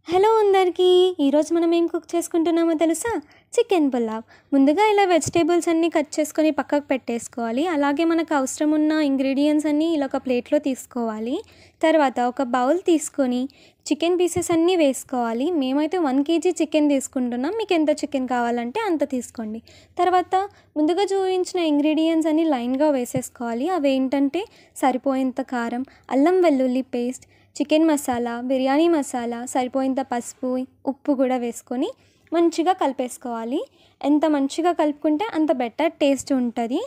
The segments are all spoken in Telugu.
హలో అందరికీ! ఈరోజు మనం ఏం కుక్ చేసుకుంటున్నామో తెలుసా? చికెన్ పులావ్. ముందుగా ఇలా వెజిటేబుల్స్ అన్నీ కట్ చేసుకొని పక్కకు పెట్టేసుకోవాలి. అలాగే మనకు అవసరం ఉన్న ఇంగ్రీడియంట్స్ అన్నీ ఇలా ఒక ప్లేట్లో తీసుకోవాలి. తర్వాత ఒక బౌల్ తీసుకొని చికెన్ పీసెస్ అన్నీ వేసుకోవాలి. మేమైతే 1 కేజీ చికెన్ తీసుకుంటున్నాం. మీకు ఎంత చికెన్ కావాలంటే అంత తీసుకోండి. తర్వాత ముందుగా చూపించిన ఇంగ్రీడియంట్స్ అన్నీ లైన్గా వేసేసుకోవాలి. అవి ఏంటంటే సరిపోయేంత కారం, అల్లం వెల్లుల్లి పేస్ట్, చికెన్ మసాలా, బిర్యానీ మసాలా, సరిపోయేంత పసుపు, ఉప్పు కూడా వేసుకొని మంచిగా కలిపేసుకోవాలి. ఎంత మంచిగా కలుపుకుంటే అంత బెటర్ టేస్ట్ ఉంటుంది.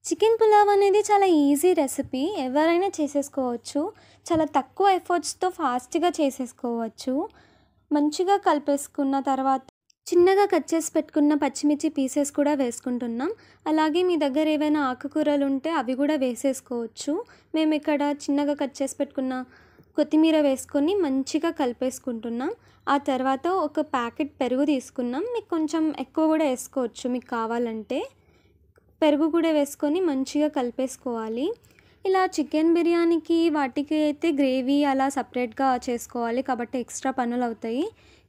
చికెన్ పులావ్ అనేది చాలా ఈజీ రెసిపీ, ఎవరైనా చేసేసుకోవచ్చు. చాలా తక్కువ ఎఫర్ట్స్తో ఫాస్ట్గా చేసేసుకోవచ్చు. మంచిగా కలిపేసుకున్న తర్వాత చిన్నగా కట్ చేసి పెట్టుకున్న పచ్చిమిర్చి పీసెస్ కూడా వేసుకుంటున్నాం. అలాగే మీ దగ్గర ఏవైనా ఆకుకూరలు ఉంటే అవి కూడా వేసేసుకోవచ్చు. మేము ఇక్కడ చిన్నగా కట్ చేసి పెట్టుకున్న కొత్తిమీర వేసుకొని మంచిగా కలిపేసుకుంటున్నాం. ఆ తర్వాత ఒక ప్యాకెట్ పెరుగు తీసుకున్నాం. మీకు కొంచెం ఎక్కువ కూడా వేసుకోవచ్చు మీకు కావాలంటే. పెరుగు కూడా వేసుకొని మంచిగా కలిపేసుకోవాలి. ఇలా చికెన్ బిర్యానీకి వాటికి అయితే గ్రేవీ అలా సపరేట్గా చేసుకోవాలి కాబట్టి ఎక్స్ట్రా పనులు అవుతాయి.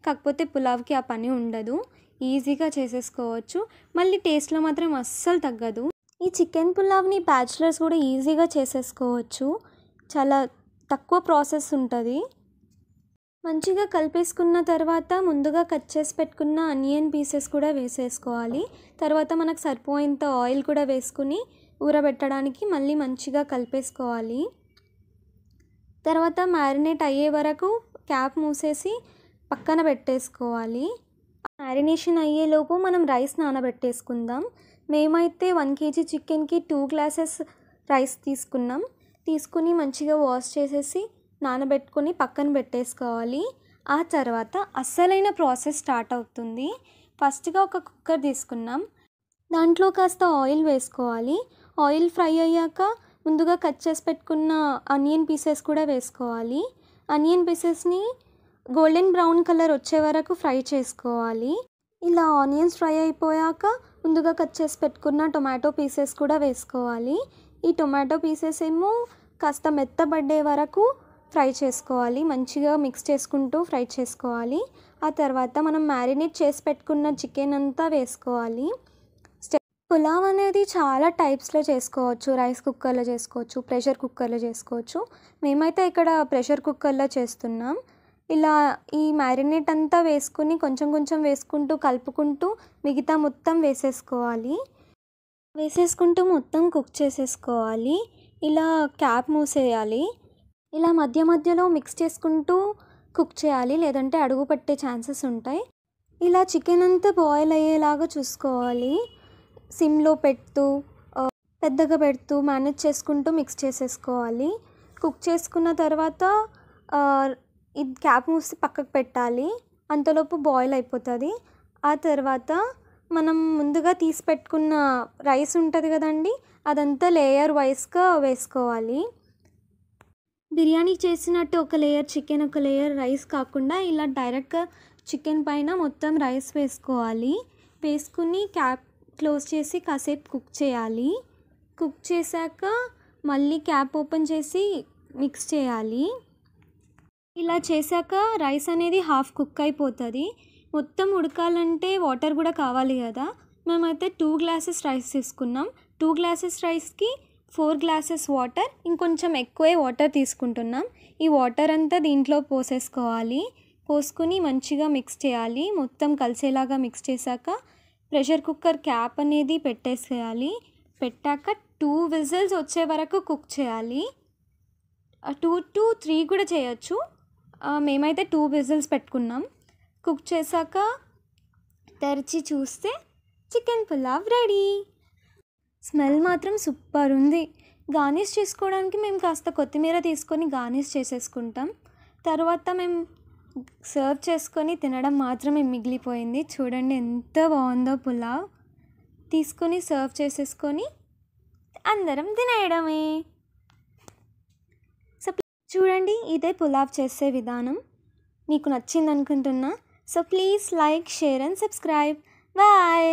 కాకపోతే పులావ్కి ఆ పని ఉండదు, ఈజీగా చేసేసుకోవచ్చు. మళ్ళీ టేస్ట్లో మాత్రం అస్సలు తగ్గదు. ఈ చికెన్ పులావ్ని బ్యాచిలర్స్ కూడా ఈజీగా చేసేసుకోవచ్చు. చాలా తక్కువ ప్రాసెస్ ఉంటుంది. మంచిగా కలిపేసుకున్న తర్వాత ముందుగా కట్ చేసి పెట్టుకున్న ఆనియన్ పీసెస్ కూడా వేసేసుకోవాలి. తర్వాత మనకు సరిపోయేంత ఆయిల్ కూడా వేసుకుని ఊరబెట్టడానికి మళ్ళీ మంచిగా కలిపేసుకోవాలి. తర్వాత మ్యారినేట్ అయ్యే వరకు క్యాప్ మూసేసి పక్కన పెట్టేసుకోవాలి. మ్యారినేషన్ అయ్యేలోపు మనం రైస్ నానబెట్టేసుకుందాం. మేమైతే 1 కేజీ చికెన్కి 2 గ్లాసెస్ రైస్ తీసుకుని మంచిగా వాష్ చేసేసి నానబెట్టుకొని పక్కన పెట్టేసుకోవాలి. ఆ తర్వాత అస్సలైన ప్రాసెస్ స్టార్ట్ అవుతుంది. ఫస్ట్గా ఒక కుక్కర్ తీసుకున్నాం. దాంట్లో కాస్త ఆయిల్ వేసుకోవాలి. ఆయిల్ ఫ్రై అయ్యాక ముందుగా కట్ చేసి పెట్టుకున్న ఆనియన్ పీసెస్ కూడా వేసుకోవాలి. ఆనియన్ పీసెస్ని గోల్డెన్ బ్రౌన్ కలర్ వచ్చే వరకు ఫ్రై చేసుకోవాలి. ఇలా ఆనియన్స్ ఫ్రై అయిపోయాక ముందుగా కట్ చేసి పెట్టుకున్న టొమాటో పీసెస్ కూడా వేసుకోవాలి. ఈ టొమాటో పీసెస్ ఏమో కాస్త మెత్తబడ్డే వరకు ఫ్రై చేసుకోవాలి. మంచిగా మిక్స్ చేసుకుంటూ ఫ్రై చేసుకోవాలి. ఆ తర్వాత మనం మ్యారినేట్ చేసి పెట్టుకున్న చికెన్ అంతా వేసుకోవాలి. పులావ్ అనేది చాలా టైప్స్లో చేసుకోవచ్చు. రైస్ కుక్కర్లో చేసుకోవచ్చు, ప్రెషర్ కుక్కర్లో చేసుకోవచ్చు. మేమైతే ఇక్కడ ప్రెషర్ కుక్కర్లో చేస్తున్నాం. ఇలా ఈ మ్యారినేట్ అంతా వేసుకుని కొంచెం కొంచెం వేసుకుంటూ కలుపుకుంటూ మిగతా మొత్తం వేసేసుకుంటూ మొత్తం కుక్ చేసేసుకోవాలి. ఇలా క్యాప్ మూసేయాలి. ఇలా మధ్య మధ్యలో మిక్స్ చేసుకుంటూ కుక్ చేయాలి, లేదంటే అడుగు పట్టే ఛాన్సెస్ ఉంటాయి. ఇలా చికెన్ అంతా బాయిల్ అయ్యేలాగా చూసుకోవాలి. సిమ్లో పెద్దగా పెడుతూ మేనేజ్ చేసుకుంటూ మిక్స్ చేసేసుకోవాలి. కుక్ చేసుకున్న తర్వాత ఇది క్యాప్ మూసి పక్కకు పెట్టాలి. అంతలోపు బాయిల్ అయిపోతుంది. ఆ తర్వాత మనం ముందుగా తీసి పెట్టుకున్న రైస్ ఉంటుంది కదండి, అదంతా లేయర్ వైస్గా వేసుకోవాలి. బిర్యానీ చేసినట్టు ఒక లేయర్ చికెన్, ఒక లేయర్ రైస్ కాకుండా ఇలా డైరెక్ట్గా చికెన్ పైన మొత్తం రైస్ వేసుకోవాలి. వేసుకుని క్యాప్ క్లోజ్ చేసి కాసేపు కుక్ చేయాలి. కుక్ చేశాక మళ్ళీ క్యాప్ ఓపెన్ చేసి మిక్స్ చేయాలి. ఇలా చేశాక రైస్ అనేది హాఫ్ కుక్ అయిపోతుంది. మొత్తం ఉడకాలంటే వాటర్ కూడా కావాలి కదా. మేమైతే 2 గ్లాసెస్ రైస్ తీసుకున్నాం. 2 గ్లాసెస్ రైస్కి 4 గ్లాసెస్ వాటర్, ఇంకొంచెం ఎక్కువే వాటర్ తీసుకుంటున్నాం. ఈ వాటర్ అంతా దీంట్లో పోసేసుకోవాలి. పోసుకుని మంచిగా మిక్స్ చేయాలి. మొత్తం కలిసేలాగా మిక్స్ చేశాక ప్రెషర్ కుక్కర్ క్యాప్ అనేది పెట్టేసేయాలి. పెట్టాక 2 విజిల్స్ వచ్చే వరకు కుక్ చేయాలి. 2 to 3 కూడా చేయొచ్చు. మేమైతే 2 విజిల్స్ పెట్టుకున్నాం. కుక్ చేశాక తెరిచి చూస్తే చికెన్ పులావ్ రెడీ. స్మెల్ మాత్రం సూపర్ ఉంది. గార్నిష్ చేసుకోవడానికి మేము కాస్త కొత్తిమీర తీసుకొని గార్నిష్ చేసేసుకుంటాం. తర్వాత మేము సర్వ్ చేసుకొని తినడం మాత్రమే మిగిలిపోయింది. చూడండి ఎంత బాగుందో పులావ్. తీసుకొని సర్వ్ చేసేసుకొని అందరం తినేయడమే. సో చూడండి, ఇదే పులావ్ చేసే విధానం. మీకు నచ్చింది అనుకుంటున్నా. So please like, share and subscribe. Bye.